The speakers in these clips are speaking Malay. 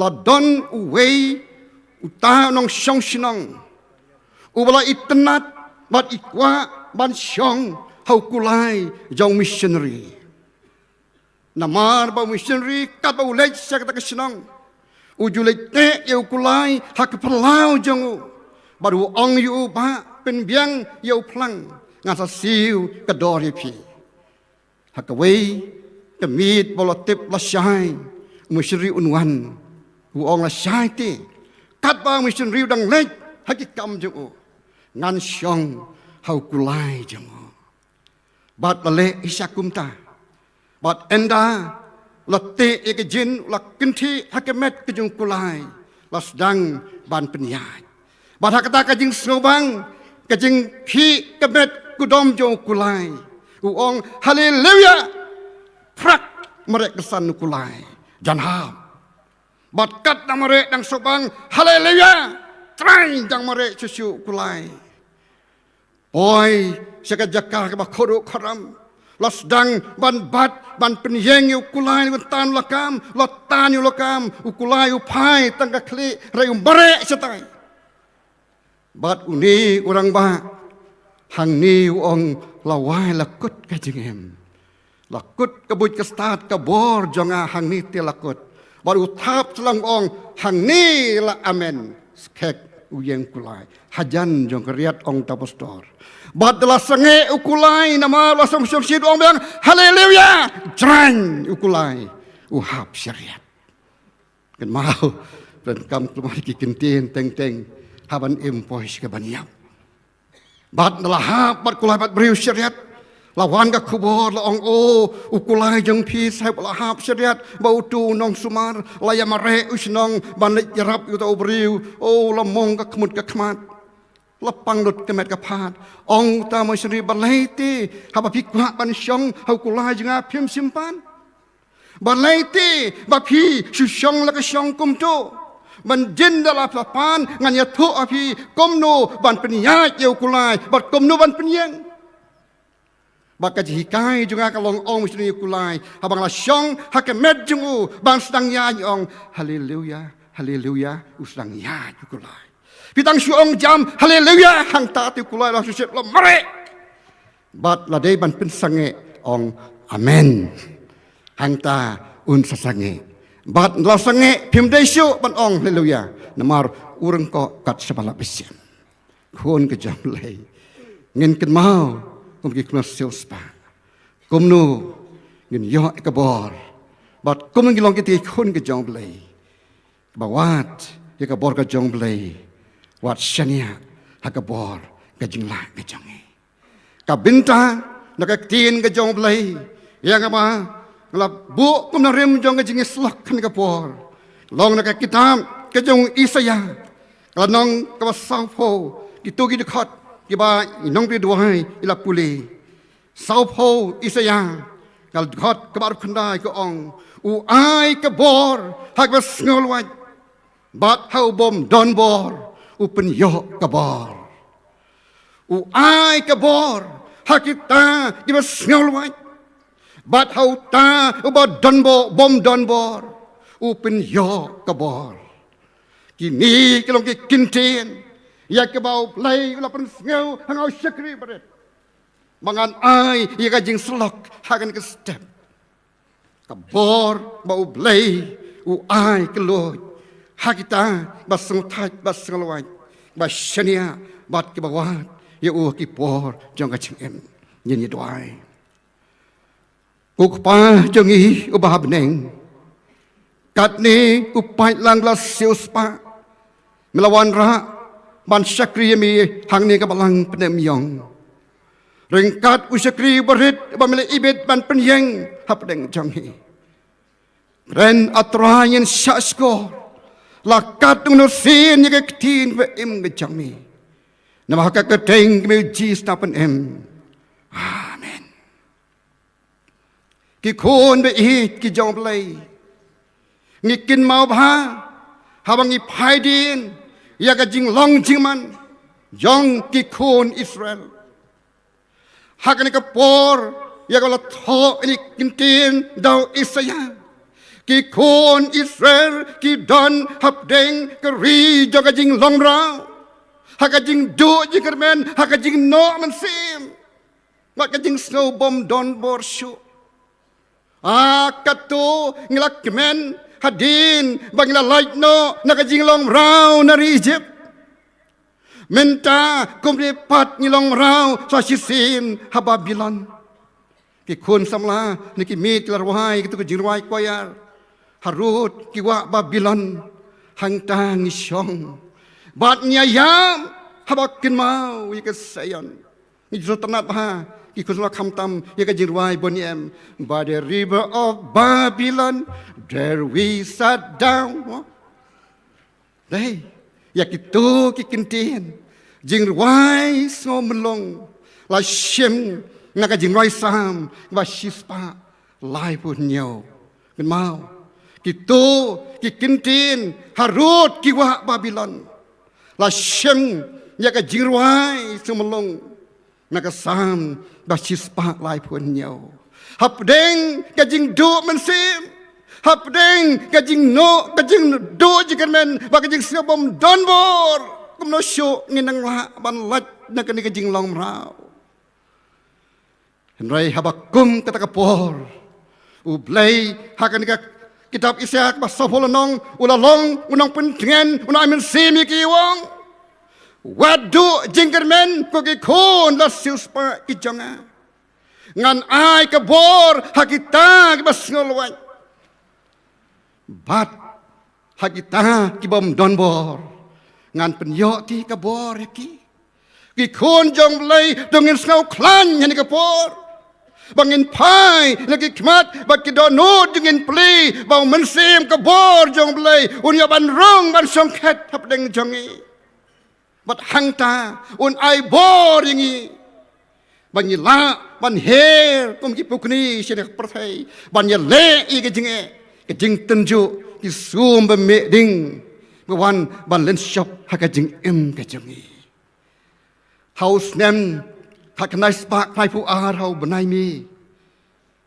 la don uwei uta nong syong sinong ubala itenat bat ikwa ban syong hau kulai jong missionary namar ba missionary kat ba ulej sak ta sinong ujulej te eu kulai hak perlau jong baru ong yu ba pen biang eu plang ngasa siu kadori pi hak wei kemit bolotip la syai missionary unwan ong la syai ti kat ba missionary dang lej hakikam jong ngan syong hau kulai jong bat lale isakumta bat enda late ekejin la kinti hakemet kejung kulai las dang ban penyai bat hakata kajing snobang kajing phi kemet kudom jong kulai uong haleluya prak merek kesan kulai janham bat kat na merek dang sobang haleluya trai dang merek susu kulai oi saka jakar ka bakoro karam las dang ban bat ban penyeng yu kulai tan lakam lotan yu lakam ukulai upai tangka kli rai merek setai bat uni orang ba hang ni ong lawai lakut ka jingem lakut kabut ka start ka bor jonga hang ni te lakut baru thap selang ong hang ni la amen skek uyeng kulai hajan jong keriat ong tapostor bat la sange ukulai nama la som som sid ong bilang haleluya jrang ukulai uhap syariat kan mau dan kam kemari kikintin teng teng haban impois ke baniau bat la hap bat kulai bat beriu syariat lawan ka kubur la ong ukulai jeng pi sahib la hap syariat bau tu nong sumar laya mare usnong banit jarap yu tau beriu la mong ka kemut ka kemat lapang lut kemet ka phat ong ta mo sri balai ti haba pikwa ban syong hau kulai jeng apim simpan balai ti ba pi su syong la ka syong kum tu ban jin dala papan ngan ya thu api komno ban penyai eu kulai bat komno ban penyeng baka jikai juga kalong ong musni kulai habang la syong hakemet jungu bang sedang ya ong haleluya haleluya usang ya kulai pitang syong jam haleluya hang ta tu kulai la susep la mare bat la dei ban pensange ong amen hang ta un sasange bat la sange pim dei syu ban ong haleluya namar urang ko kat sabala besian khon ke jam lei ngin ken mau kum ki knas spa kum nu ngin yo ka bor bat kum ngi long ki ti khun ke jong blai ba wat ye ka bor ka jong blai wat shania ha ka bor ka jing la ka jong ka binta na ka tin ka jong blai ya ka ba la bu kum na rem jong ka jing slok kan ka bor long na ka kitam ka jong isaya ka nong ka ba sang pho ki tu ki de khat kiba inong pi duai ila puli saupo isaya kal got kabar khandai ko ong u ai ka bor hak bas ngolwai bat hau bom don bor u pen yo ka bor u ai ka bor hakita kibas ngolwai bat hau ta u ba don bom don bor u pen yo ka bor kini kelong ki kintin ya ke bau play la pen ngeu hangau syakri baret mangan ai ya ka jing slok hagan ke step ka bor bau play u ai ke lo hakita basung thai basung lawai basania bat ke bawat ya u ki por jong ka ching em nyin dwai ku pa jong i u ba bneng kat ni ku pai lang la siu spa melawan ra ban syakri mi hang ni ka balang penem yong ringkat usakri berit ba mele ibet ban penyeng hapdeng janghi ren atrayen syasko lakat ung sin ye ketin ve im ge jangmi nama ka keteng me ji stapen em amen ki khon be hit ki jong play ngikin mau bha habang i phaidin ya ka jing long jing man jong ki khon Israel hakani ka por ya ka la tho ni kintin dau Isaya ki khôn Israel ki don hấp đen cái ri cho cái jing long rau hak cái jing do jing kermen hak cái jing no man sim wat cái jing snow bomb don bor shu katu ngilak kemen hadin bangila light no na cái jing long rau na Egypt menta kumri pat ngilong rau sa sisin ha Babylon ki khôn samla ni ki mit larwai ki tu jirwai koyar harut ki wa Babylon hang tang isyong bat nyayam habakin mau ika sayon ni jotanat ha ki khuzla khamtam ika jirwai boniem by the river of Babylon there we sat down đây ya ki tu ki kintin jirwai so melong la shem ngaka jirwai sam và shispa lai pun nhiều kan mau Kitu ki kintin harut ki wa Babylon la shem ya ka jirwai sumelong na ka sam ba chispa lai pun nhau hap deng ka jing do man sim hap deng ka jing no ka jing do jikan men ba ka jing siobom don bor kum no sho nginang la ban lat na ka ni ka jing long rao henrai habakum kata kapor ublay hakan ka kitab Isyak basapolonong ulalong unang pentingan unang amin simi kiwong wadu jingkermen kogi kon la siuspa kijanga ngan ai kabor hakita kibas ngolwan bat hakita kibom donbor ngan penyo ti kabor ki kon jong lay dongin snau klan yani kabor bangin pai lagi kmat bagi dono dengan play bang mensim kabor jong play unya ban rong ban songket hap deng jongi bat hangta un ai bor yangi banyi la ban her kum ki pukni sedek perthai ban ya le i ke jinge ke jing tenju ki sum be me ding wan ban len shop ha ka jing em ke jongi house nem hak nai spark nai pu ar hau benai mi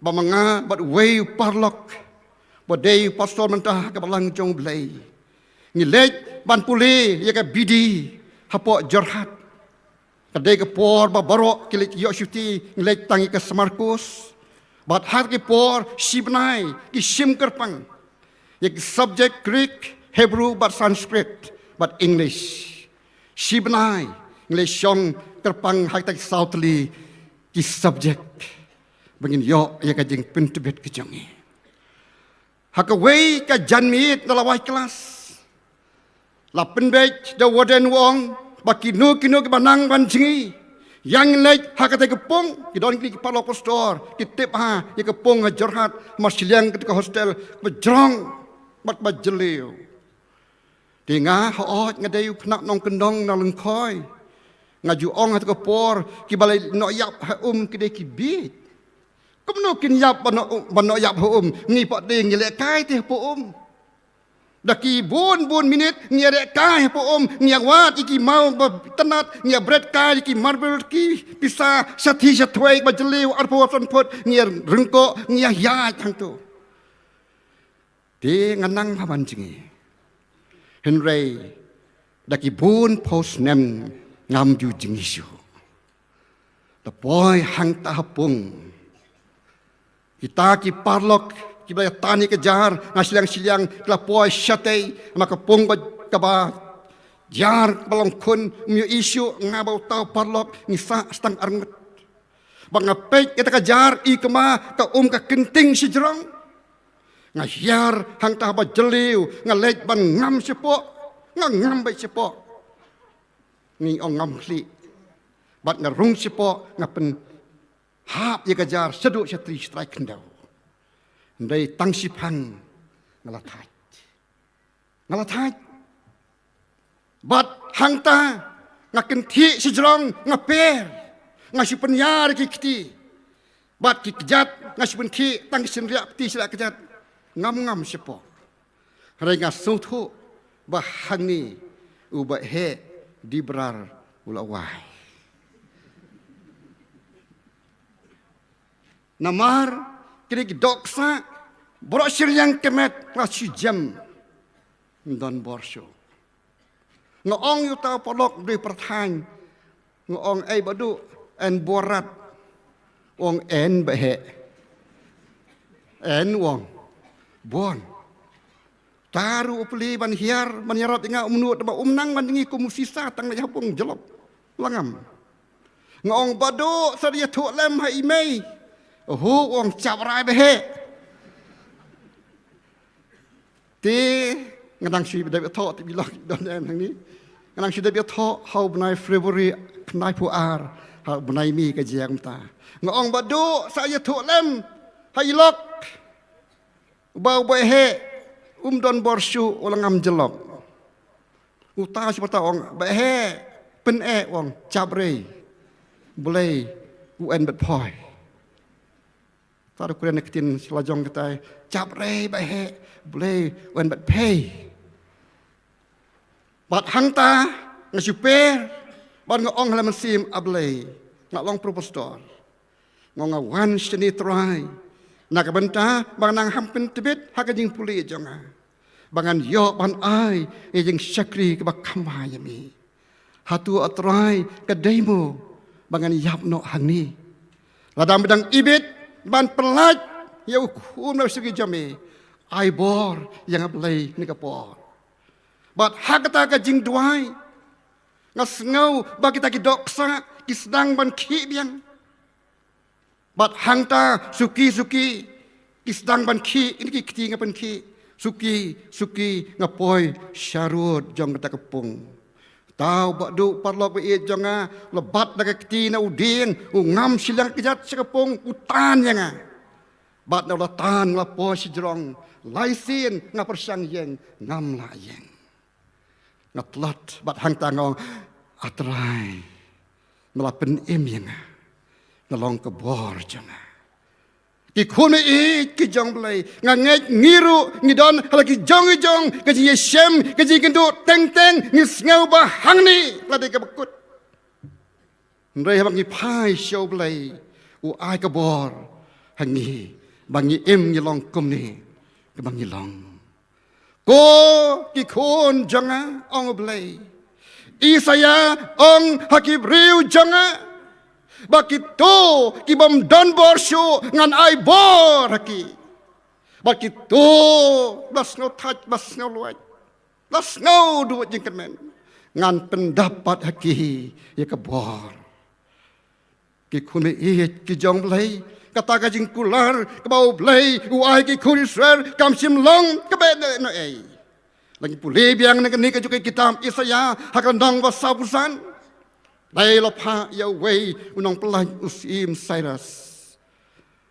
bamanga bat way parlok bodai pastor mentah ka balang jong blai ngilej ban puli ya ka bidi hapo jorhat kadai ka por ba barok kilik yo shuti ngilej tangi ka Markus bat har ki por shibnai ki shim kerpang ya subject Greek Hebrew but Sanskrit but English shibnai ngilej shong terpang hak tak sautli ki subject bangin yo ya ka jing pentubet ke jongi hakaway ka janmit nalawai kelas la penbej da waden wong bakinu kinu ke banang banjingi yang lek hakate ke pong ki don ki palo pastor ki tip ha ya ke pong jorhat masiliang ke hostel bejrong bat bajleu tinga hoot ngadeu knak nong kendong na lengkoi ngaju ong hat ko por ki balai no yap ha ki de ki bit kum no kin yap ban no yap ha ni pa ding ni le kai te po daki bun minit ni re kai po ni wat iki mau tenat ni bread kai ki marble ki pisa sathi sathwai ba jeliu ar po son pot ni rengko ni ya tang tu de nganang ha ban jingi henry daki bun post nem ngam ju jing isu the boy hang ta hapung kita ki parlok ki ba tani ke jar nasilang kla boy shatei maka pung ba kaba jar balong kun mu isu ngabau tau parlok ni sa stang arnget bangapek kita ka jar I kema ka ka kenting si jerong ngahyar hang ta ba jeliu ngalej ban ngam sepo ngam ba sepo ni ong ngam kli bat ngarung sipo ngapen hap ye gajar sedu setri strike kendau ndai tang sipang ngalatai bat hangta ngaken thi sejrong ngaper ngasi penyar ki kiti bat ki kejat ngasi pen thi tang sin ria ti sila kejat ngam sipo renga suthu bahani uba he dibrar ulawai namar kini doksa Borok siriang kemet la chi jam don borsho. Ngong yu ta polok dui pertang ngong ai badu en borat wong en behe en wong bon taru upli ban hiar ban yarat inga umnu ba umnang ban ngi kumusisa tang ya pung jelop langam ngong badu sadia thu lem hai mei hu wong chap rai behe ti ngadang si bida tho ti bilok don em thang ni ngadang si bida tho hau bnai February bnai pu ar hau bnai mi ka jiang ta ngong badu sadia thu lem hai lok bau behe don borsu ulangam jelop uta seperti ong behe pen wong cabre boleh UN bet poi taru kuren nekitin selajong kita cabre behe boleh UN bet pay bat hangta ngasuper ban ngong halaman sim ablay ngalong propostor ngonga wan seni try nak benta bang nang hampin tebet hakajing puli jonga bangan yo ban ai ejing syakri ke bakama yami hatu atrai ke demo bangan yapno hangni ladam bedang ibit ban pelaj ya ukum na sigi jami ai bor yang ablay ni kapor bat hakata ka jing duai ngasngau bagi taki doksa kisdang ban ki biang bat hangta suki kisdang ban ki ini kiti ngapan ki suki ngapoi syarut jong kata kepung tau bakdu parlok be jonga lebat dak kiti na uding ngam silang kejat sekepung utan yanga bat na latan lapo sijrong laisin ngapersang yeng ngam la yeng ngatlat bat hangta ngong atrai melapen im yanga nalong ke bor jonga ki khune ki jong blai nganget ngiru ngidon halaki jong ke ji shem ke ji kendu teng ngis ngau ba hangni lade ke bekut ndai bang ni phai show blai u ai ke bor hangi bangi im ni long kum ni ke bangi long ko ki khon jonga ong blai Isaya ong hakib riu jonga bakito kibam don borsho ngan ai bor haki bakito bas no touch bas no luat bas no duit jengkemen ngan pendapat haki ya kebor ki khune iet ki jong blai kata ka jing kular ke bau blai uai ki khun Israel kam sim long ke be no ei lagi pule biang ni ke juga kitab Isaya hakan dong was sabusan Dai lopa ya wei unong pelaj usim Cyrus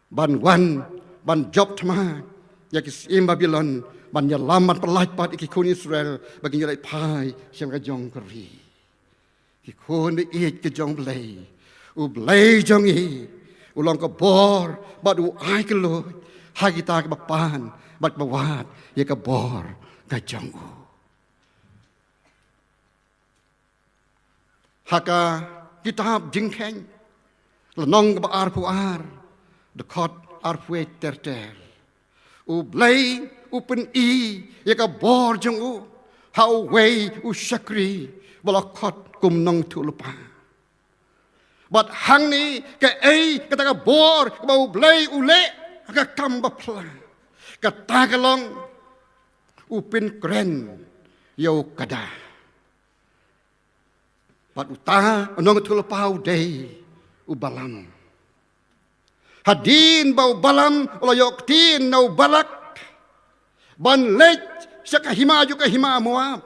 ban wan ban job tama ya kisim Babylon ban ya lamat pelaj pat ikikun Israel bagi nyalai pai siam ka jong keri ikikun iit ke jong blai u blai jong i ulong ke bor bat u ai ke lo ha kita ke bapan bat bawat ya ke bor ka jong u haka kitab jingkeng lenong ba arpu ar dekot arpu terter u blai upen i ya ka bor jong u how way u shakri balakot kum nong tu lupa bat hang ni ke kata ka bor ka bau blai ule ka kam ba pla kata ka long upin kren yo kada Pat utah anong tulpau day ubalam. Hadin bau balam ulayok tin nau balak. Ban lej siya kahima ju kahima Moab.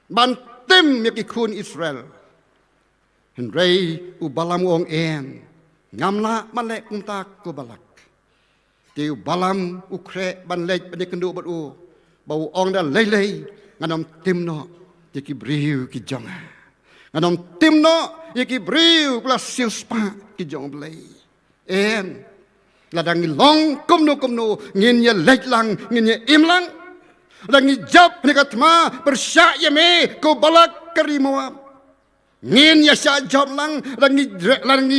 Ban tim yakikun Israel. Henry ubalam wong en. Ngamla malek kuntak ko balak. Ti ubalam ukre ban lej panikendu bat u. Bau ong da lelei nganam tim no yakibriu ki jonga. Anong timno yaki briu kula silspa ki jong blai en ladang long kumno ngin ya lejlang ngin ya imlang ladang jab ni katma persya yame ko balak karimoa ngin ya sya job lang ladang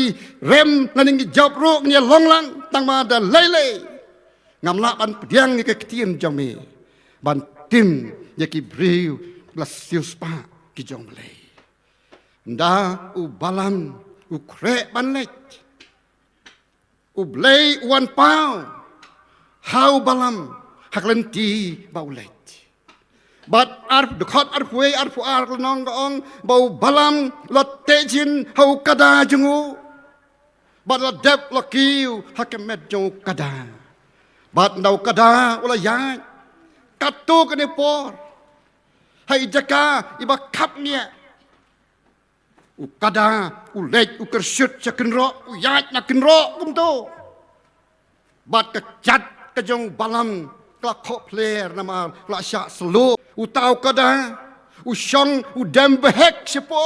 rem ladang job ro ngin long lang tang ma da lele ngamla ban pediang ni ke ketien jong me ban tim ye ki briu la siu spa ki jong blei nda u balam u kre ban lek u blei wan pau hau balam haklen ti bau lek bat arp dekat arp we arp ar nong ong bau balam lot tejin hau kada jungu bat la dep la kiu hakemet jong kada bat ndau kada ula ya katu kene por hai jaka iba kap nia u kada u lek u kersyut sakenro u yat na kenro kum tu bat ke chat ke jong balam kla kho player nama kla sya selu u tau kada u syong u dem behek sepo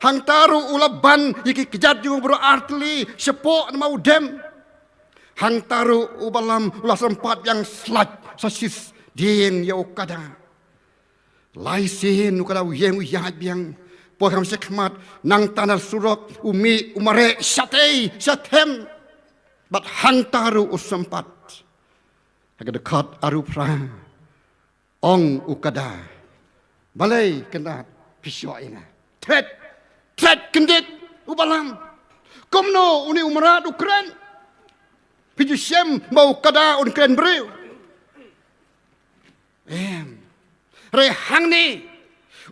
hang taru ulaban yiki kejat jung bro artli sepo nama u dem hang taru u balam ulah sempat yang slat sasis din ya u kada lai sin u kada u yeng u yat biang po kam sekmat nang tanah surok umi umare satei satem bat hang taru u sempat agak dekat arupra ong ukada balai kena pisau ina tret kendit ubalam komno uni umrat ukren piju sem bau kada un kren breu re hang ni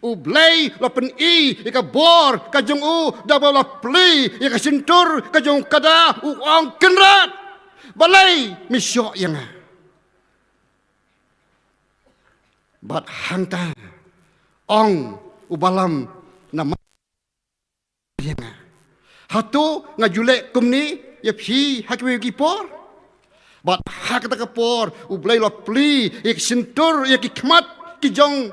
u blai la pen i ka bor ka jong u double la pli ka sintur ka jong kada u ong kenrat balai misyo yang bat hangta ong ubalam nama yang hatu ngajule kumni ya phi hakwe ki por bat hakta ka por ublai la pli ik sintur ik khmat ki jong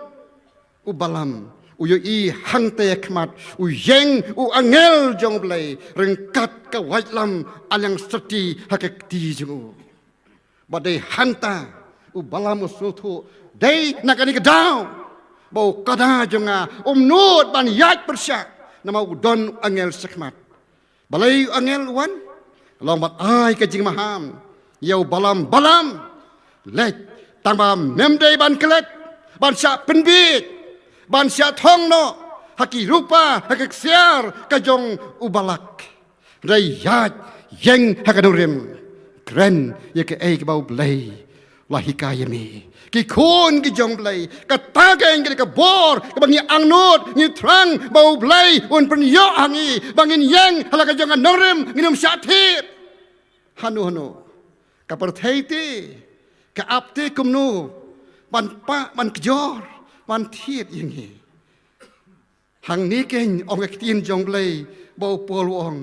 ubalam uyo i hangta ya khmat u yeng u angel jong blai rengkat ka wajlam alang serti hakati jong badai hangta ubalam usutu dai nakani kedau bau kada jonga nut ban yat persyak nama udon angel sekmat balai angel wan long bat ai ka jing maham yau balam lek tamba memdai ban kelet ban sya penbit ban sya thong no haki rupa haki siar ka jong ubalak dai yat yeng hakadurim kren ye ke ai bau blai lahikayami ki khun ki jong blai ka tagang ki ka bor ka bangi angnut ni trang bau blai un pen yo angi bangin yang hala ka jong anorim nginum sathit hanu ka perthaiti ka apte kumnu ban pa ban kjor ban thiet yangi hang ni ken ong ek tin jong blai bau pol ong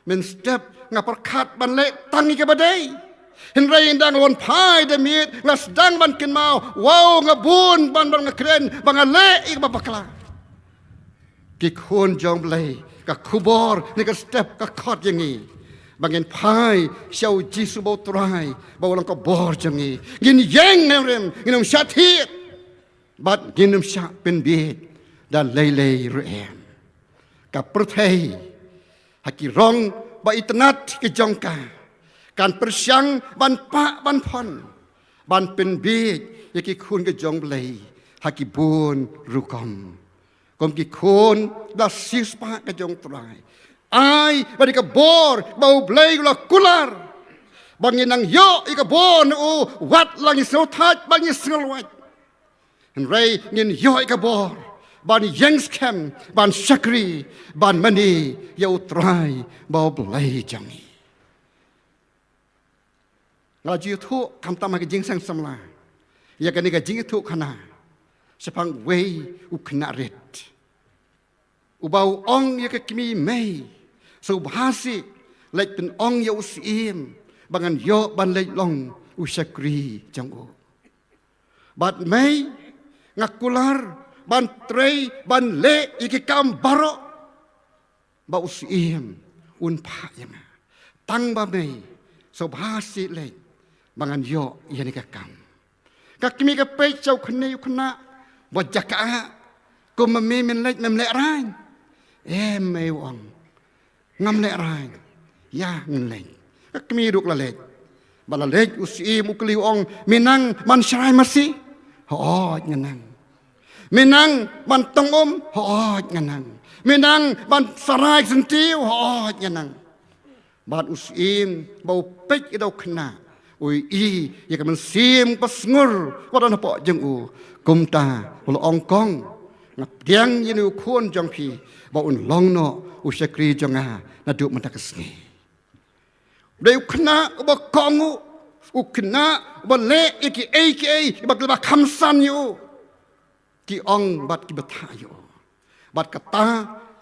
men step ngapar khat ban le tangi ka badai Henry indang lon pai demit ngas dang ban kin mau wow ngabun ban ngakren bangale ik babakla ki khon jong blai ka khubor ni ka step ka khot yangi bangin pai shau jisu bo trai bo lang ka bor jangi gin yeng nerem ginum shathit bat ginum sha pen bit dan lei ruem ka perthai haki rong ba itnat ki jongka kan persyang ban pa ban pon ban pen bit yaki khun ke jong blai haki bun rukom kom ki khun da sispa ke jong trai ai bari ka bor bau blai la kular bangin nang yo ika bon u wat langi so that bangi singal wat en rei ngin yo ika bor ban yengs kem ban sakri ban mani yo trai bau blai jangi ngaji thu kam ta ma ke jing sang samla ya ka ni ka jing thu khana sepang wei u khna ret u bau ong ya ka kimi mei so bhasi lek ten ong ya usim bangan yo ban lek long u sakri jangu bat mei ngakular ban trei ban le iki kam baro ba usim un pha yang tang ba mei so bhasi lek bangan yo yani ka kam kakimi ka pe chau khne yu khna wajaka ko mami men lek mem lek ran me wong ngam lek ran ya ngin lek kakimi ruk la lek Balalek usim ukli ong minang man syarai masih. Hoot nganang. Minang man tongom hoot nganang. Minang man sarai sentiu hoot nganang. Bat usim bau pek idau kena. Ui ya kan sim pasngur wadan apa jeng u kumta ulo ongkong ngap diang yenu kun jong pi bau un longno usakri jonga nadu mentakasni. Dai kena ba kongu ukna ba le iki ba ba khamsan yu ki ong bat ki bathayo bat kata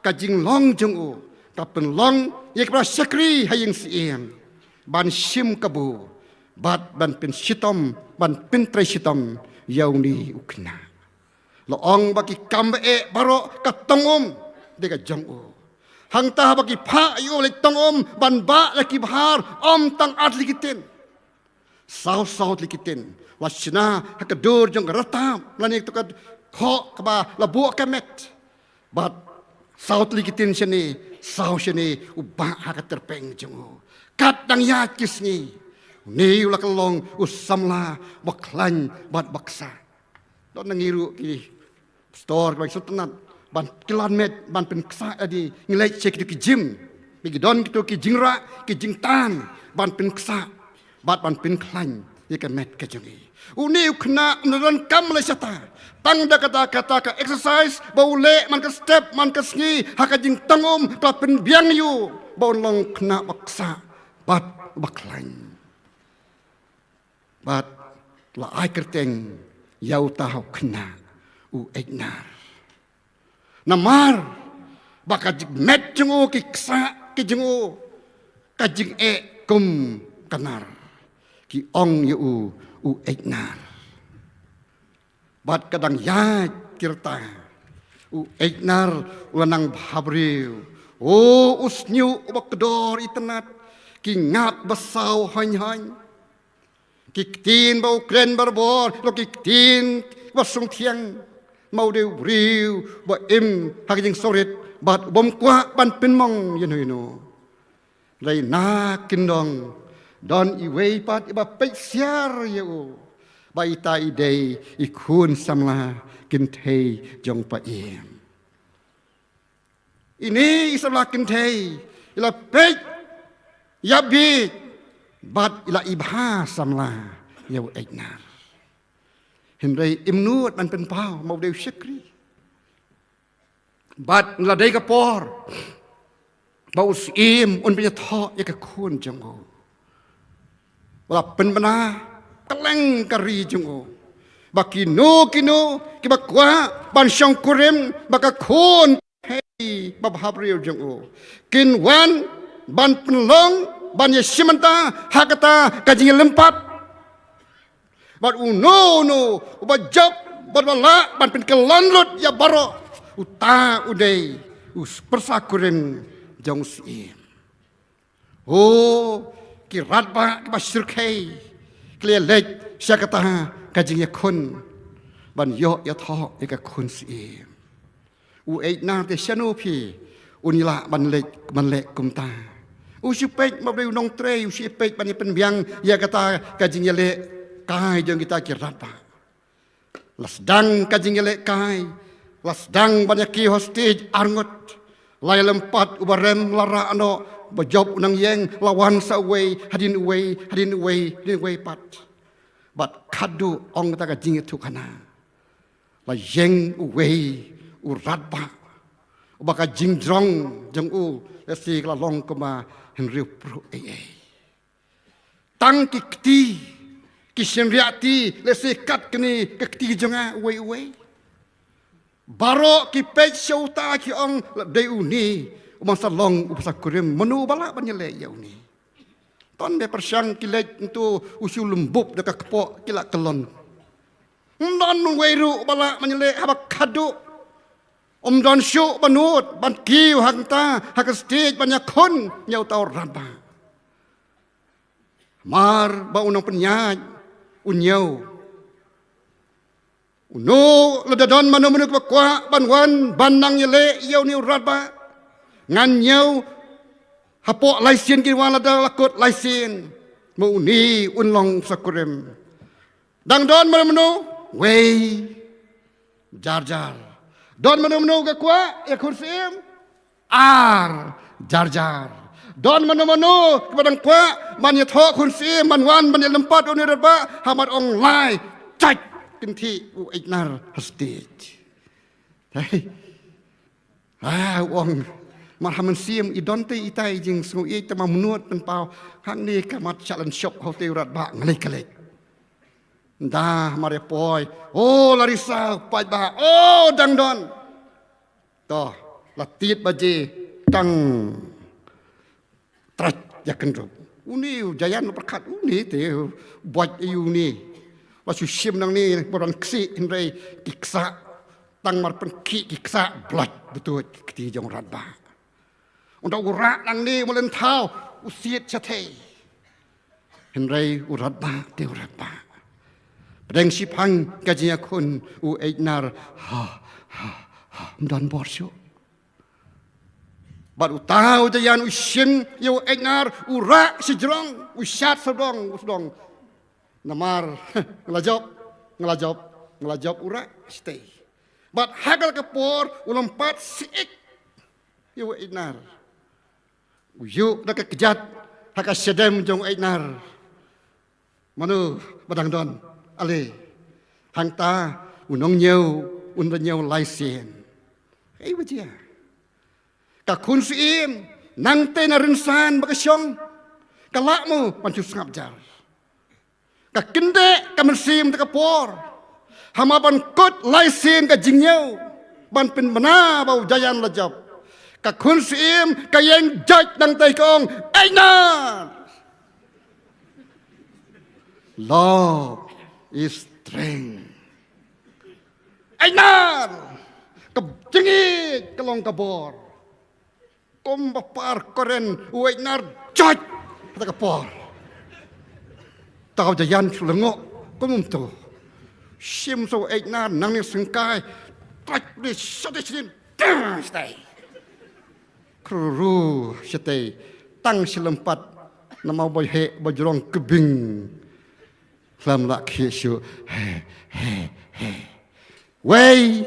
ka jing long jong u ka pen long ye ka sakri haying siam ban sim kabu bat ban pen sitom ban pen tre sitom yauni ukna lo ong ba ki kam baro ka tongom de ka jong u hang ta bagi pha yu le tong ban ba la ki bahar tang at likitin saut likitin wasna hakadur jong ratam lani tu ka kho ka ba la bu ka met bat saut likitin sini sau sini uba hakat terpeng jong kat dang ya kisni ni ula kalong usamla baklan bat baksa don nangiru ki store bang sutenat ban kilomet ban pen ksa adi ngilai cek ki jim bigi don ki jingra ki jingtan ban pen ksa bat ban pen klan ye ka met ka jongi uni ukna nron kam le sata tang da kata ka exercise baule man ka step man ka sngi haka jing tangom ta pen biang yu baun long kna baksa bat baklan bat la ai kerteng yau ta hau kna u egnar namar baka jig met jengo ki ksa ki jengo ka jing kum kanar ki ong yu u egnar bat kadang ya kirta u egnar ulanang bhabriu o usnyu bakdor itenat ki ngap basau hany ki tin bau kren barbor lo ki tin wasung thiang mau deu riu ba im hakijing sorit bat bom kwa ban pin mong yenu lai na kindong don I wei pat ba pe siar yu ba ita idei ikun samla kin thei jong pa im ini samla kin thei ila pe yabi bat ila ibha samla yu egnar Hindai imnut man pen pau mau deu syakri. Bat ladai ka por. Bau sim un punya tho ya ka kun jango. Wala pen bana keleng kari jango. Bakino kino ki bakwa ban syang kurem baka kun hei babhabriu jango. Kin wan ban penlong ban ya simanta hakata kajing lempat bat uno uba job bat bala ban pen kelanlut ya baro uta udai us persakuren jong sim kirat ba basirkai klelek syakata kajing yakun ban yo ya tho ya ka kun sim u ei na te shanu phi unila ban lek kumta u sipek ma beu nong tre u sipek ban pen biang ya kata kajing ya le kai jong kita kirata lasdang kajing elek kai lasdang banyak ki hostage arngot lai lempat ubarem lara ano bajob unang yeng lawan sa way hadin way pat bat kadu ong ta kajing itu kana la yeng way urat ba baka jing drong jong u si la long koma henry pro tang kikti Kishin riati lesi kat kini kekti jonga wei baro ki pej shauta ki ong dei uni umasa long upasa kurim menu bala banyele ya uni ton be persyang kilek untuk usul lembub dekat kepok kilak kelon non weiru bala banyele habak kadu don syu banut ban kiu hangta hak stage banyak kon nyau tau raba mar ba unang penyaj unyau uno ledadon manu kwa banwan banang yele yau ni raba ngan nyau hapok laisin ki wala da lakut laisin mu ni unlong sakurem dang don menu wei jar jar don menu ke kwa ya kursim ar jar jar don menu kepadang kwa man ya tho kursim man wan man ya lempat unir ba hamad online cai kinti u ignar stage hey wong marhaman sim idonte itai jing sungu i tama menut pen pau hang ni kamat challenge shop hotel rat ba ngalai kalek dah mare poi oh larisa pai ba oh dang don to latit baje tang trat yakan ro uni jayan perkat uni te buat yu ni wasu sim nang ni borang ksi inrei kiksa tang mar pen kiksa blood betul keti jong rat ba untuk urat nang ni mulen thau usiet chatei henrei urat ba te urat ba pedeng sipang kajia kun u eignar dan borsyo bat utau jayan usin yo eignar urak sejrong usat sedong namar ngelajop urak stay bat hagal kapor ulampat siik yo eignar uyuk dak kejat haka sedem jong eignar manu badang don ale hangta unong nyeu unnyeu laisen ei bajia ka kun sim nang te na rinsan bakasyong kalakmu pancu sangap jar ka kende ka mensim ta kapor hamaban kot laisen ka jingnyeu ban pin mana bau jayan lajab ka kun sim ka yang jaj dang tai kong aina love is strength ainar kejengit kelong kabor kom bapar koren uainar jaj ta kapor tau jayan sulengok komum tu sim so ainar nang ni sengkai tak ni sadin stai kru stai tang silempat nama boy he bajrong kebing lam lak hisu wei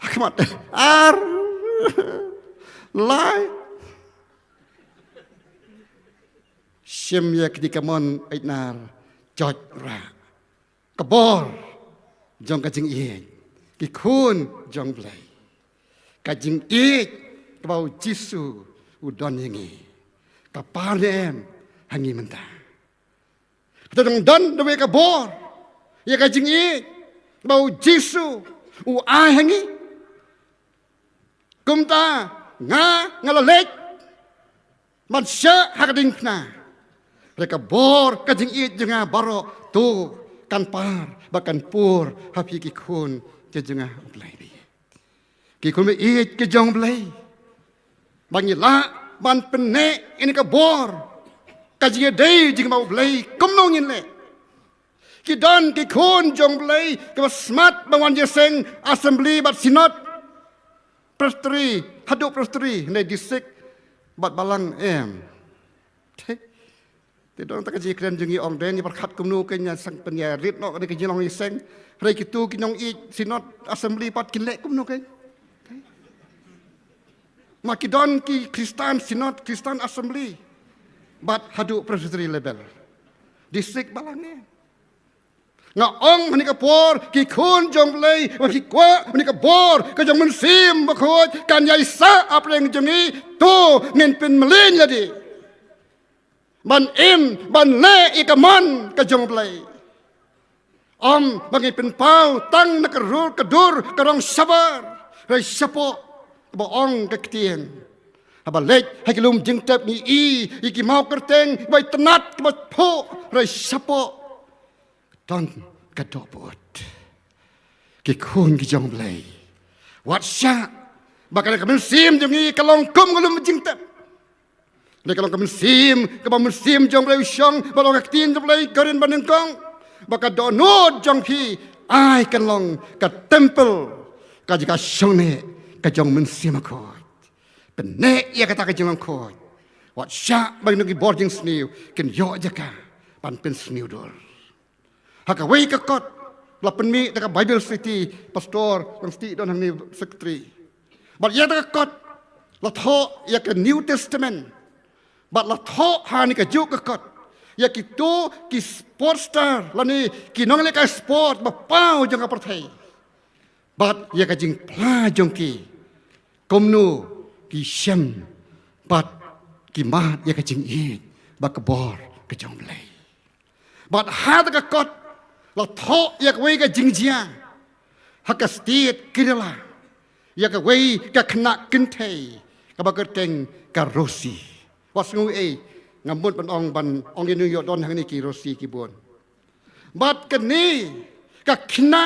akmat ar lai sim ya ketika mon ainar joj ra kabor jong kajing i ki kun jong blai kajing i kabau jisu udon yangi kaparem hangi mentah tadang dan dewe kabor ya kajing i bau jisu u ai hangi kumta ngalalek man sya hakading na reka bor kajing i jenga baro tu kan par bakan pur hapi ki kun ke jenga blai ki kun me i ke jong blai bangi la ban penne ini ka bor kajing dei jing mau blai komnong in le ki don ki kun jong blai ke smart bangan je seng assembly bat sinot prestri haduk prestri nei disik bat balang te don ta kaji kren jungi ong den ni perkhat kumnu kenya sang penya rit no ni kejilong ni seng rei kitu kinong i sinot assembly pat kilek kumnu ken makidon ki kristan sinot kristan assembly bat haduk prestri level disik balang nga ong ni kapor ki kun jong lei wa ki kwa ni kapor ka jong mensim bakot kan yai sa apreng jongi tu ngin pin melin jadi ban ban le ikaman ka jong lei bangi pin pau tang na kedur karong sabar rai sapo ba ong ka ktien aba lek hakilum jing tap ni iki mau kerteng bai tenat ba pho rai sapo don kadobot ki kun ki jong blai wat sya bakal ka sim jong i kalong kum kalum jing tap le kalong ka sim ka ba sim jong blai syong balong ka tin jong blai karin baneng kong bakal do no jong phi ai kalong ka temple ka jika syong ne ka jong sim ko penne ya kata ka jong ko Wat syak bang nagi boarding sniu ken yo jaka pan pen sniu dor. Haka wei ka kot la pen mi da Bible City pastor ang sti don hang ni secretary. But ya da kot la tho ya ka New Testament. But la tho ha ni ka juk ka kot. Ya ki tu ki sports star la ni ki nong le ka sport ba pau jang ka parthai. But ya ka jing pla jong ki komnu ki shem but ki mat ya ka jing i ba ka bor ka jong lei. But ha da ka kot la tho ya ka wei ka jing jia ha ka state kirala ya ka wei ka khna kin thei ka ba ka teng ka rosi was ngu e ngamut ban ong di New York don hang ni ki rosi ki bon. But ka ni ka khna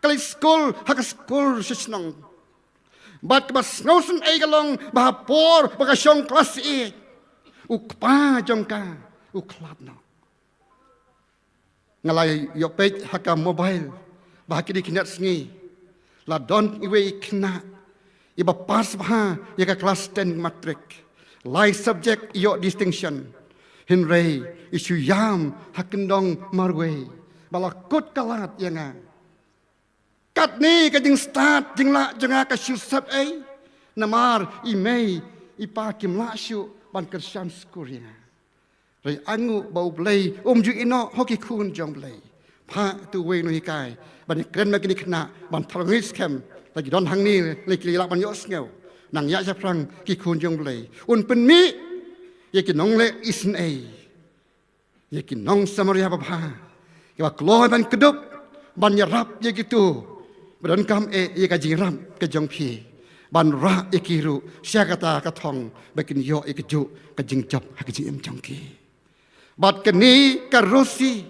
ka school ha ka school sisnong. But ka snowsen e ka long ba por ba ka shong class e u pa jong ka u club no. Ngalai yo page haka mobile bah kini kinat sngi la don iwe kna iba pas bah ya ka class 10 matric life subject yo distinction hinrei isu yam hakendong marwe bala kut kalat yanga kat ni ka jing start jing la janga ka shu sab ai namar imei ipa kim la shu ban kersan skuria rồi angu bau play ju ino hoki kun jong play pa tu we no hikai ban kren ma kini khna ban tharngis kem lagi don hang ni le kli la ban yo sneu nang ya prang ki kun jong play un pen mi ye ki nong le isn ei ye ki nong samaria ba pha ki ba kloi ban kedup ban ya rap ye ki tu ban kam e ye ka jing ram ka jong phi ban ra ye ki ru sia kata ka thong ba kin yo ye ki ju ka jing chop ha ki jing em jong ki Bat kini ka rosi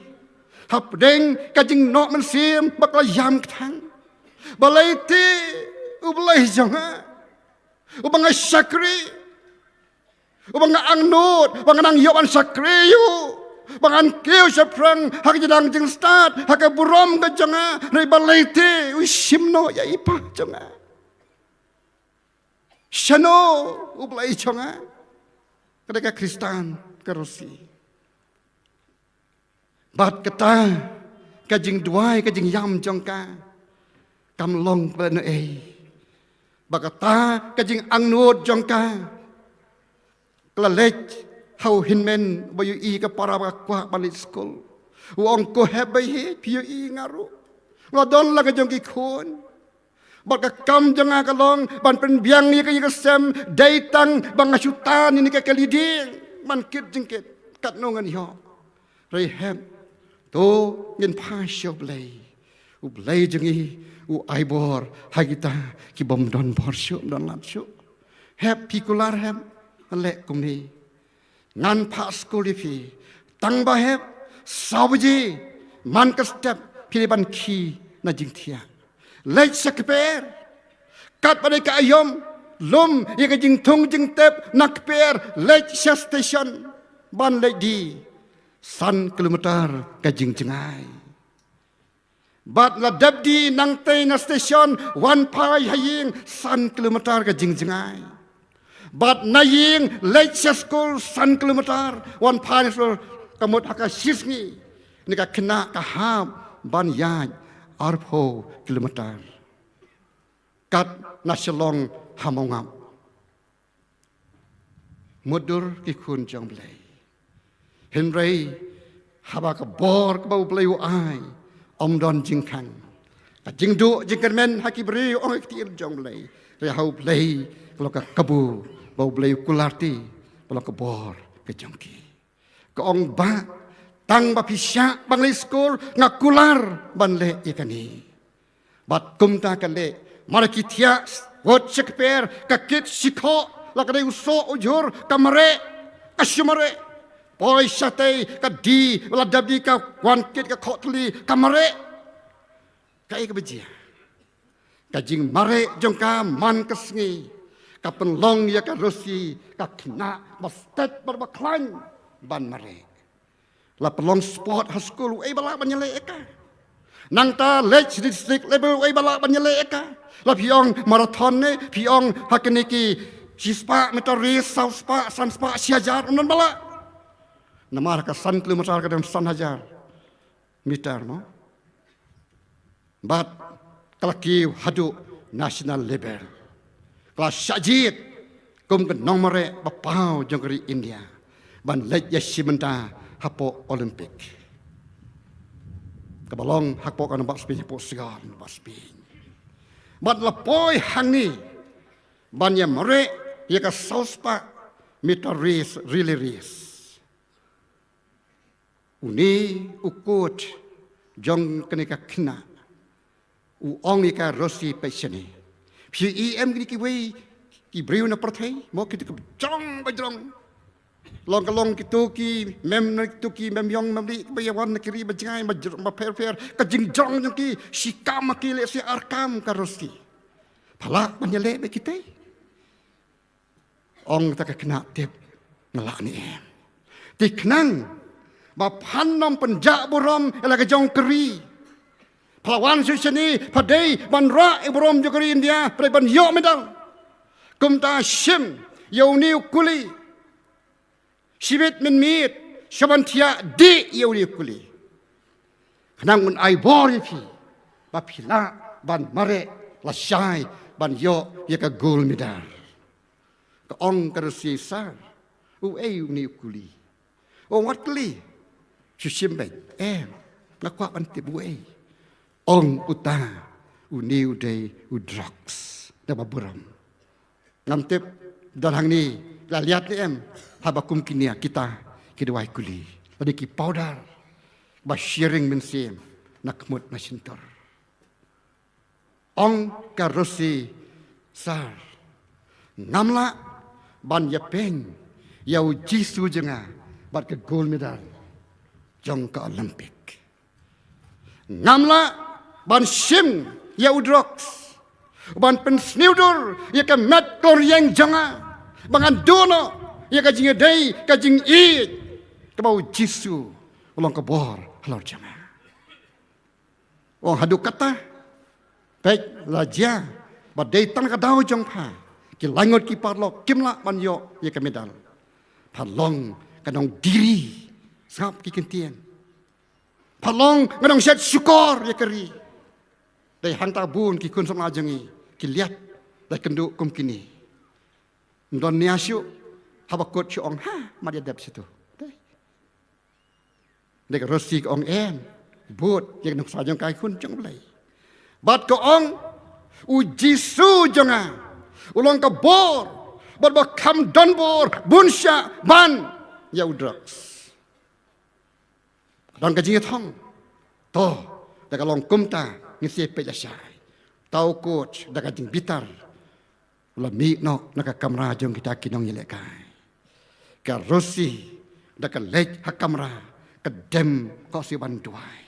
hap deng ka jing no man sim bakla yam thang balai ti ublai jonga ubanga sakri ubanga angnut banganang yo an sakri yu bangan keu saprang hak jadang jing start hak burom ka jonga rei balai ti usimno ya ipa jonga shano ublai jonga kadaka Kristan ka rosi Bat kata kajing duai kajing yam jongka kam long pen e bakata kajing angnut jongka klalech hau hinmen bayu i ka para ba kwa balik school wong ko hebai he piu i ngaru ngadon la kajong ki khun bat ka kam jonga ka long ban pen biang ni ka sem dai tang bang asutan ni ka kaliding man kit jingket kat nongan yo rei hem to ngin pa sho blai u blai jengi u aibor hagita ki bom don bor sho don lat sho hep pikular hem le kumni ngan pa school fi tang ba hep sabji man ka step piliban ki na jing thia le sakper kat pada ka ayom lum ye ka jing thong jing tep nak per le station ban le di san kilometer ka jing jengai bat la dabdi nang te na station wan pai haying san kilometer ka jing jengai bat naying late school san kilometer wan pai so kamot haka sisngi ni ka kena ka ham ban yan arpo kilometer kat nasyalong hamongam mudur ki kun jong blai Henry haba ka bor ka bau play ai om don jing khang ka jing du jing kan men haki bri ong ti jong play re hau play kalau ka kabu bau play kularti kalau ka bor ka jong ki ka ong ba tang ba pisya bang le school ngakular ban le ikani bat kum ta kan le mara ki thia wot shakper ka kit sikho la ka dei uso ujur kamare asyumare Poi sate ka di wala dabdi ka wan kit ka khotli kamare kai ka beji ka jing mare jong ka man ka sngi ka penlong ya ka rosi ka kna mastet berbaklan ban mare la pelong sport ha school ai bala banyale eka nang ta lech district level ai bala banyale eka la piong marathon ne piong hakeniki Sispa metaris sauspa sanspa siajar unan bala. Namar ka san kilometer ka dan san hajar meter no. Bat kalaki hadu national level. Kelas syajit kum ke nomore bapau jongkeri India. Ban lej yasimenta hapo Olimpik. Kebalong hakpo kan bak spin hapo sigar bak spin. Bat lapoi hang ni ban ya mere ya ka sauspa meter race relay race. Uni ukut jong kenika kena uong ika rosi peseni phi em ki wei ki briu na prathai mo ki jong bajrong long kalong ki mem mem yong mem li bayawan kiri bajai bajrong ba per ka jing jong jong ki sikam ki le si arkam ka rosi phala panyale be kita ong ta ka kena tip ngelak ni em tiknang ba panom penjak burom ela kejong keri pelawan suseni padai banra ibrom jokeri India pada ban yo medal kumta shim yauni kuli sibit min mit shabantia di yauni kuli nangun ai bor fi ba phila ban mare la shai ban yo ya ka gold medal ka ong karusi sar u ei uni kuli o wat kuli Susimben, nakwa panti buai. Ong uta, uniu day udrox, dababuram. Ngamtip dalang ni, lihat ni habakum kinia kita kedua kuli. Tadi ki powder, bashiring mensim, nakmut nasintor. Ong karosi sar, ngamla ban yapeng, yau jisu jenga, bat ke gold medal. Jong ke Olimpik. Ngamla ban sim ya udrox. Ban pensniudur ya ke met koryeng jonga. Bangan dono ya ke jing day ke jing i. Ke bau jisu ulang ke bor halor jonga. Oh hadu kata baik laja badai tan ke dau jong pa. Ki langot ki parlo kimla ban yo ya ke medal. Palong kadang diri sap ki kentian. Palong ngadong set syukur ya keri. Dai hantar bun ki kun sama ajengi. Ki lihat dai kenduk kum kini. Ndon niasyu habakut si ong ha madia dap situ. Dai ka rosi ka ong but yang nak sajong kai kun jong belai. Bat ka ong ujisu jonga. Ulang ka bor. Bat ba kam don bor bunsya ban ya udrox. Dan kaji thong to daga long kumta ngisi pe jasai tau coach daga jing bitar ula mi no naka kamera jong kita kinong yele kai ka rosi daga lej ha kamera ka dem ko si ban duai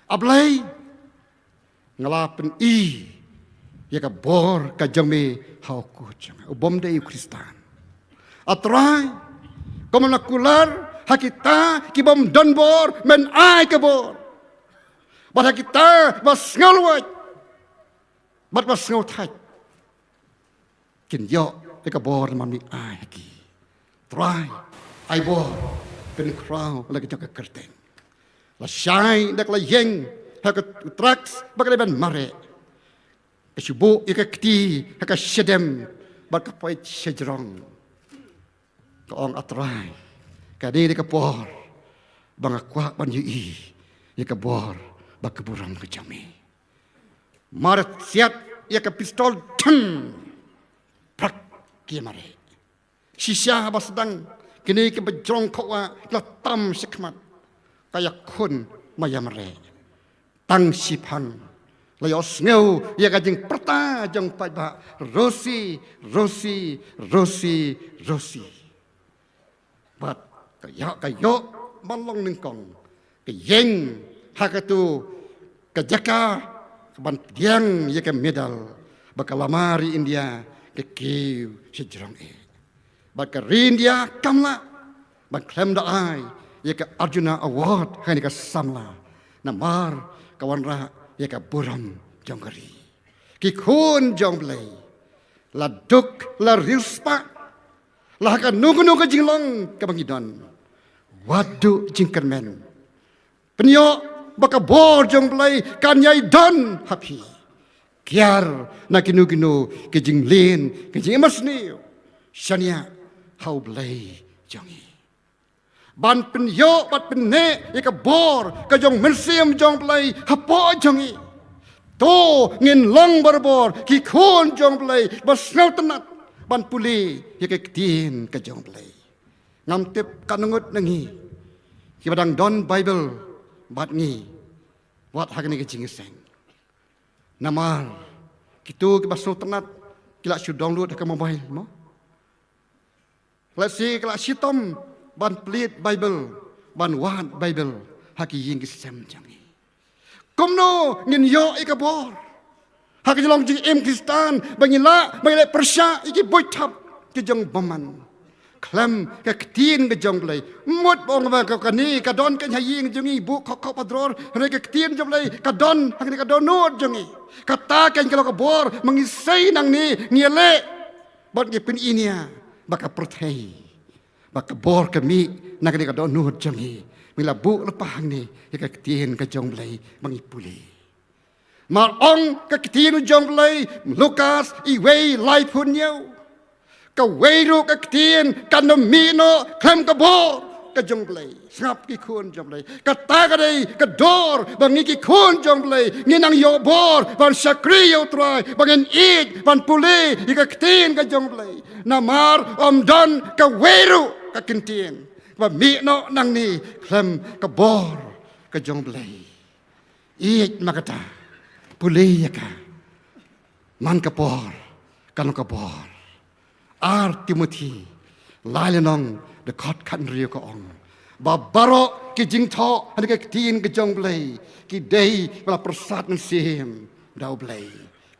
ablai ngalapen i ya ka bor ka jong me hau coach ubom de kristan atrai komunakular hakita kibom donbor men ai kebor. Bat hakita bas ngolwat. Bat bas ngotai. Kin yo kebor mami ai haki. Try ai bor pen crow lagi jaka kerteng. La shai dak la yeng hak tracks bakal ben mare. Kesubu ikakti hak shedem bat kapoit sejrong. Kaong atrai. Kadi di kapor bang akwa ban yui ya kabor bak keburang ke jami marat siat ya ke pistol ten prak ki mare sisya basdang kini ke bejrong khawa la tam sikmat kaya kun maya mare tang sipang layos ngeu ya ka jing perta jong pai ba rosi bat kayo malong ningkong kayeng hakatu kajaka ban diang ya ke medal bakalamari India ke kiu sejrong baka India kamla ban klem da ai ya ke Arjuna Award hani ka samla namar kawan ra ya ke buram jonggeri ki kun jong blai la duk la rilspa la ka nugu jinglong ka bangidon wadu jingkermen penyo baka bor jong play kanyai don happy kiar na kinugino ke jinglin ke jimasni shania how play jongi ban penyo bat penne ka bor ka jong mensiam jong play hapo jongi to ngin long barbor ki khon jong play basnau tenat ban puli ye ke tin ka jong play ngam tip kanungut nangi ki badang don bible bat ngi wat hagni ke jingiseng namar kitu ki basnau tenat kila su download ka mobile mo let's see kila sitom ban pelit bible ban wat bible haki ying ki sem jangi kumno ngin yo ikabor hak jelong jing em Kristan bangila bangila persya iki boitap ke jong baman klam ke ketin ke jong lay mut bong ba ka kani ka don ke haying jongi bu khok padror re ke ketin jong lay ka don hak ni ka don no jongi kata ken kalau ka bor mengisai nang ni ngiele bot ke pin inia baka perthai baka bor kami nak ni ka don no jongi mila bu lepahang ni ka ketin ka jong lay mangipuli mar ong ka ketin jong lay Lukas iwei lai punyo ka weiru ka ketin ka nomino klem ka bor ka jong lay ngap ki khun jong lay ka ta ka dei ka dor bangi ki khun jong lay nginang yo bor ban sakri yo trai bangen ik ban puli ka ketin ka jong lay namar om don ka weiru ka ketin và mỹ nó năng ni klem ka bor ka jong blai ik makata puli ka man ka bor kan ka bor ar Timothy lailenong de khot khan rio ka ong ba baro ki jing tho han ka tin ka jong blai ki dei bala prasad nan sim dau blai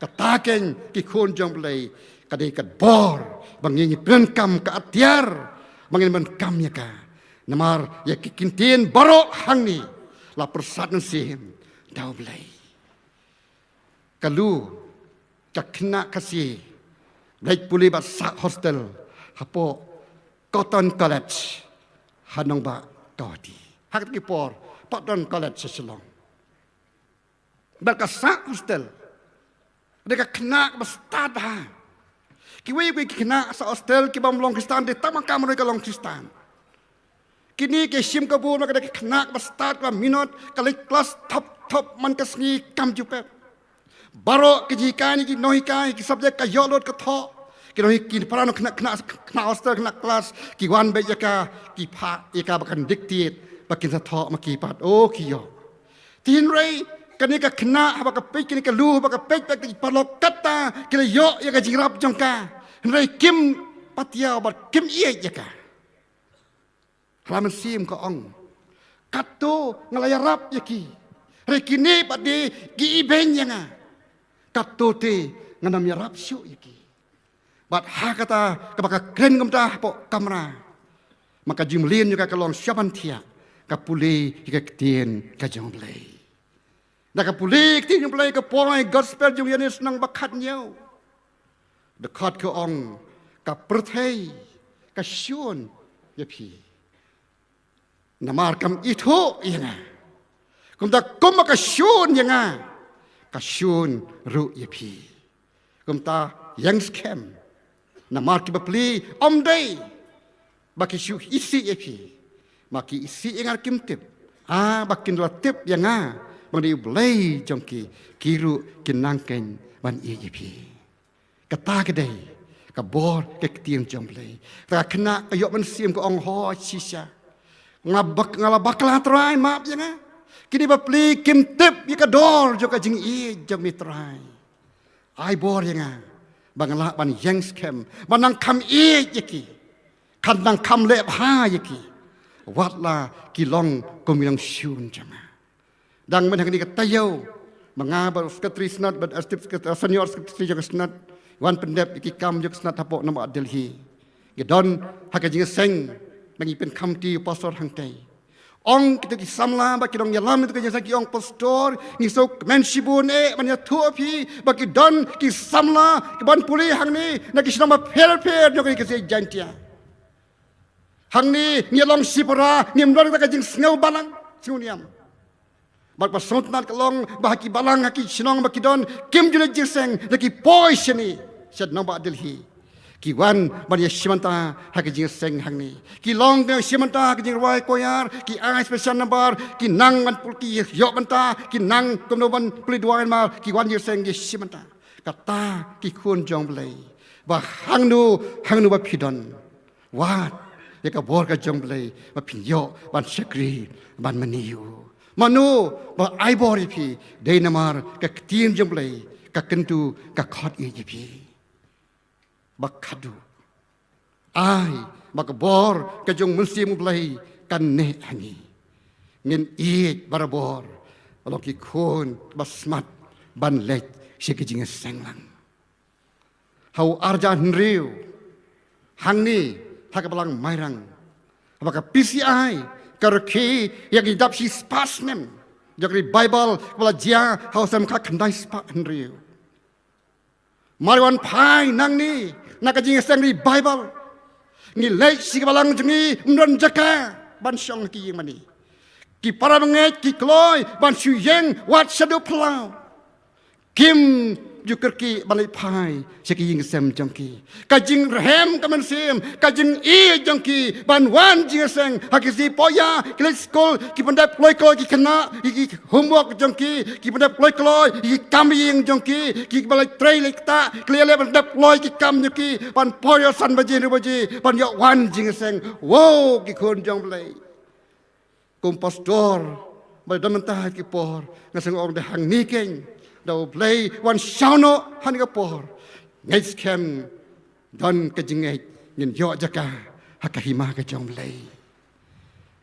ka ta ken ki khon jong blai ka dei ka bor bangi pen kam ka atiar bangi man kam ya ka namar ya kikintin baro hangni la persat sim dau blai kalu kakna kasi baik puli ba sa hostel hapo Cotton College hanong ba todi hak ki por Cotton College selong ba sa hostel deka kena ba stad ha ki we kena sa hostel ki bam long Kristan de tamang kamro ka long Kristan kini ke sim ka bu na ka kena ba start ba minot kali kelas top man ka sngi kam jupe baro ke jikani ki nohikai ki subject ka yolot ka tho ki nohi ki parano kena hostel kena kelas ki wan be ka ki pha eka ba kan dictate ba kin sa tho ma ki pat o ki yo tin rei kani ka kena ba ka pe kini ka lu ba ka pe ba ki palok kata ki yo ya ka jirap jongka rei kim patia ba kim ie ya ka Halaman sim ka ong kato ngalayarap yaki rekini padi gi iben yanga kato te nganam yarap syu yaki bat hakata kabaka kren kamta po kamera maka jimlin juga kalong siapan tia kapuli hika ketien ka jong play da kapuli ketien jong play ka poi gospel jong yanis nang bakat nyau dekat ke ong ka perthai ka syun yapi namar kam itu yanga kum da kum ka syun yanga ka syun ru yapi kum ta yang scam namar ki bapli om dei baki syu isi yapi maki isi ingar kim tip bakin la tip yanga bang di blai jongki kiru kinangken ban yapi kata kedai ka bor ke ketiem jong blai ta kena ayok man sim ko ong ho sisa ngalabak la trai map yanga kini bapli kim tip yaka dor joka jing i jong mitrai ai bor yanga bangala ban yang scam banang kam i yaki kan nang kam le ha yaki wat la kilong kominang syun jama dang men hangni katayo mangaba sekretari senat bad astip senior sekretari joka senat wan pendep iki kam joka senat hapok nama Delhi gedon hakajing seng mangi pen kam ti pastor hangtai ong kita ki samla ba ki dong yalam itu ki ong pastor ni sok menshibun man ya thu phi ba ki don ki samla ki ban puli hang ni na ki sinama fer no ki se jantia hang ni long sipara ni mdor ta ka jing snau balang suniam ba pasot nat kalong ba ki balang ki sinong ba ki don kim jule jiseng na ki poison ni sed no ba delhi ki wan ban ya simanta ha ki jing seng hang ni ki long de simanta ha ki jing roi koyar ki ai special number ki nang ban pul ki yo banta ki nang komno ban puli duan ma ki wan ye seng ye simanta kata ki kun jong blai ba hang nu ba pidon wat ya ka bor ka jong blai ba pin yo ban sekri ban maniu manu ba ai bori pi de namar ka tin jong blai ka kentu ka khot ye pi bakadu ai bakabor kajong musim blai kan ne ani ngin eat barabor aloki khon basmat ban lek sikijing senglang hau arjan riu hangni thakabalang mairang baka PCI karki yang idap si spasnem jagri bible wala dia hau sam kha khandai spa riu mariwan phai nang ni nakajing sangri bible ni lei sigabalang jungi mron jaka ban syong ki mani ki para menget ki kloi ban suyeng wat shadu plau kim jukerki balai phai seki ying sem jongki kajing rehem kaman sim kajing e jongki ban wan jing seng hakisi poya kle skol ki pandap loi ko ki kana ki homework jongki ki pandap loi ko ki kam ying jongki ki balai trai lekta kle le pandap loi ki kam jongki ban poya san baji ban yo wan jing seng wo ki khon jong balai kum pastor bai damanta ki por ngaseng ong de hang ni keng dau play wan shauno han ga por ngai scam don ka jingai ngin yo jaka hakahima ka jong play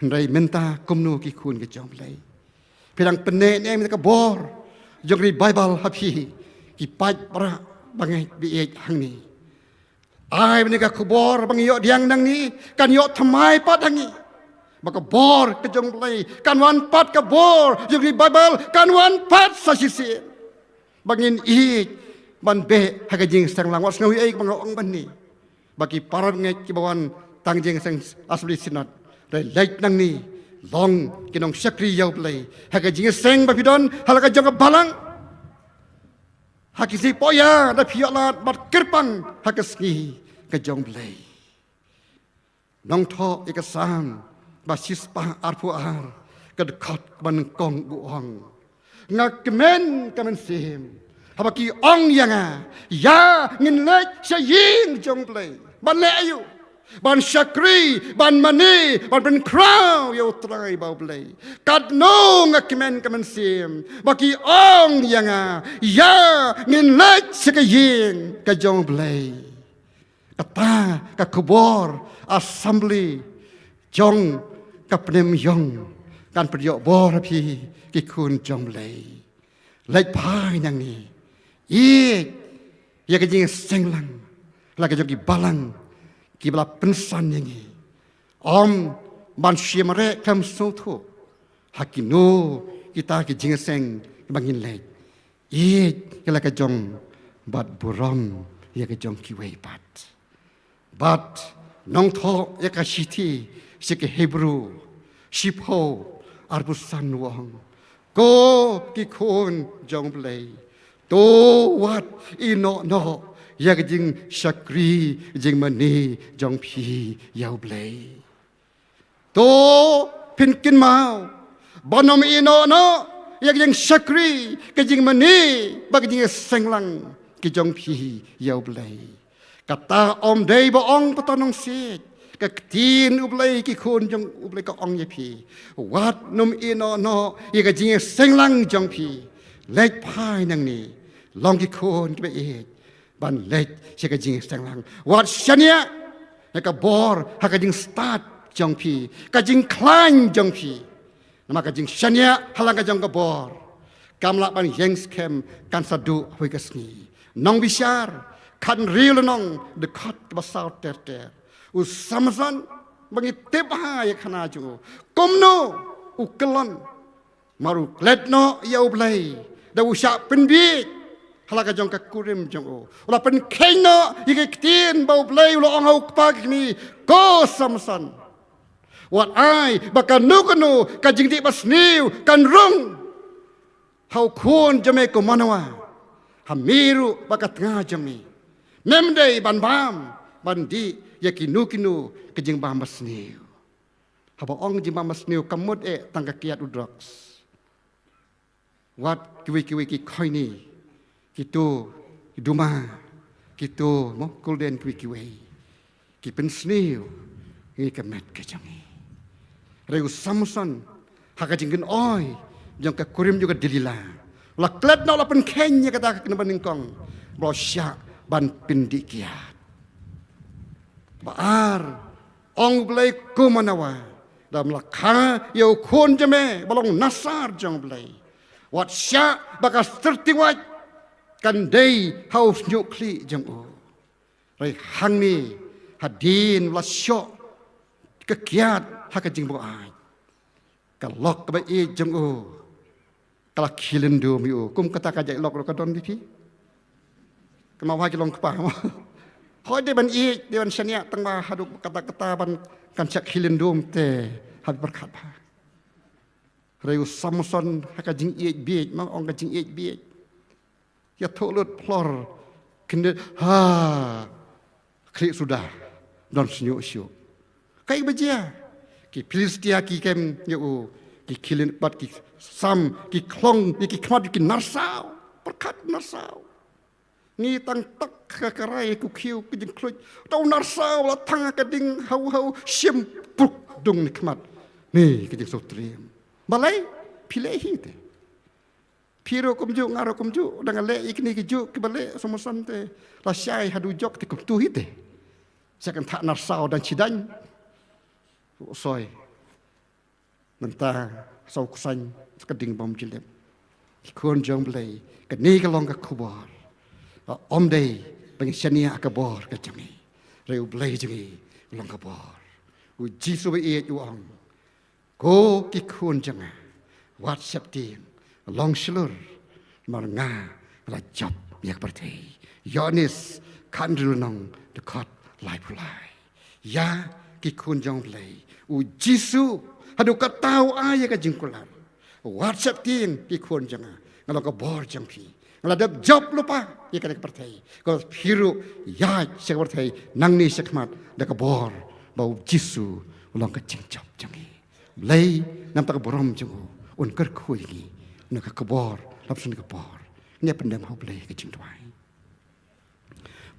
ndai menta kumnu ki khun ka jong play pirang pene ne mi ka bor jongri bible hapi ki paj para bangai bi e hang ni ai ni ka kubor bang yo diang nang ni kan yo thamai pat hang ni maka bor ka jong play kan wan pat ka bor jongri bible kan wan pat sa sisi bangin i ban be hagajing sang lang was ngawi ai bang ong ban ni bagi para ngai ki bawan tangjing sang asli sinat re lait nang ni long kinong sakri yaw play hagajing sang ba pidon halaka jong balang hakisi poya da piolat bat kerpang hakasni ka jong play nong tho ikasam ba sispa arpu ar kad khat ban kong guang ngakmen kamen sim habaki ong yanga ya ngin lek saying jong play ban le ayu ban sakri ban mani ban ben crown yo try bau play kat no ngakmen kamen sim baki ong yanga ya ngin lek saying ka jong play kata ka kubor assembly jong ka pnem yong kan peryo bor pi ki kun jong lei lei pai nang ni i ya ka jing senglang la ka jogi balang ki bala pensan yang ni om ban shimare kam so thu hakino kita ki jing seng bangin lei i la ka jong bat buram ya ka jong ki wei bat nong tho ya ka shiti sik hebrew shipho arbusan wong ko ki khon jong play to wat ino no ya jing sakri jing mani jong phi yau play to pin kin mau bonom ino no ya jing sakri ke jing mani bag jing senglang ki jong phi yau play kata om dei bo ong patonong sit tin ublay ki khun jong ublay ka ong ye phi wat num ino no ye ka jing senglang jong phi lek phai nang ni long ki khun ki be e ban lek che ka jing senglang wat shania ye ka bor ha ka jing start jong phi ka jing klan jong phi nama ka jing shania halang ka jong ka bor kamla ban yeng skem kan sadu hoi ka sni nong bishar kan real nong de khat ba sao ter ter us samson bangi tep ha ya khana ju komno ukelon maru kletno ya ublay da usya penbi halaga jong ka kurim jong o ula pen keno yiktin bau blay ulo ang hau pag ni ko samson wat ai baka nukunu ka jingdi basniu kan rung hau kun jame ko manawa hamiru baka tengah jami memdei ban bam bandi yakinu kinu ke jing bam basniu haba ong jing bam basniu kamut tangka kiat udroks wat kiwi ki koini kitu duma kitu mo kulden kiwi ki pensniu ni kemet ke jami reu samson haka jingin oi jong ka kurim juga dilila la klet na la pen kenya kata kena baningkong bro syak ban pindikiat baar ong blai kumanawa dam lakha yo kun jame balong nasar jong blai wat syak bakas tertiwat kan dei haus nyukli jong o rai hang ni hadin la syok kekiat haka jing bo ai kalok ka bai jong o kala kilindu mi o kum kata ka jai lok ka don di kema wa long pa hoi de ban de ban shania tang ma haduk kata ban kan sak kilindum te hab berkat pa reu samson haka jing bi ma ong ka jing bi ya tholut plor kende ha klik sudah don snyu syu kai bajia ki Filistia ki kem yo ki kilin bat ki sam ki klong ki kmat ki narsau berkat narsau ni tang tak karai ku kiu ki jing kluj tau narsau la tang ka ding hau sim puk dung ni kmat ni ki jing sotriam balai pilehi te piro kumju ngaro kumju dengan le ikni ki ju ki bale somosan te la syai hadu jok te kum tu hite sekan tak narsau dan cidan soi mentah sau kusan keding bom jilem ikon jong blai ke ni ka long ka kubar om dei bang shania ka bor ka jami reu blai jami long ka bor u jisu e u ong ko ki kun janga whatsapp team long slur marnga la job yak partai yonis kandru nong the cot lai pulai ya ki kun jong blai u jisu hadu ka tau aya ka jingkular whatsapp team ki kun janga ngalo ka bor jang pi ngala dab job lupa ya ka partai ko piru ya se partai nang ni sekmat da ka bor bau jisu ulang ka jing job jangi blai nam ta ka borom jangu un ker khui gi na ka bor lap sun ka bor ne pendam hau blai ka jing twai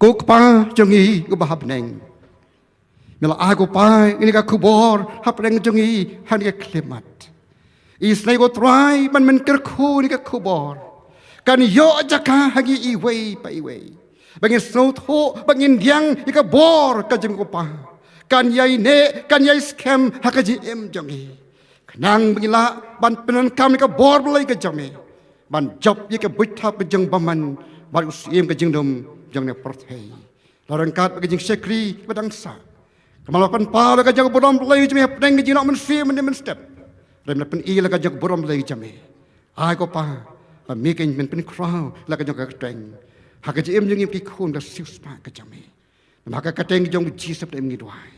ko pa jangi ko bahab neng mela aku pai ini ka kubor hap reng jangi han ka klemat isnai go try man men ker khu ni ka kubor kan yo jaka hagi iwei pa iwei bangin snow tho bangin diang ika bor ka jeng ko pa kan yai ne kan yai scam hakaji em jangi kanang bangila ban penan kam ika bor belai ka jame ban job ika buitha pe jeng baman bar usiem ka jeng dom jang ne perthei larangkat ka jeng sekri badang sa kamalapan pa la ka jang bodom belai jame peng ka jeng nak men fi men step rem na pen i la ka jang bodom belai jame ai ko pa mi ken men pen crowd la ka jang ka teng hakaji em jeng ki khun ka siu spa ka jame maka ka teng jong ji sep em ngi dwai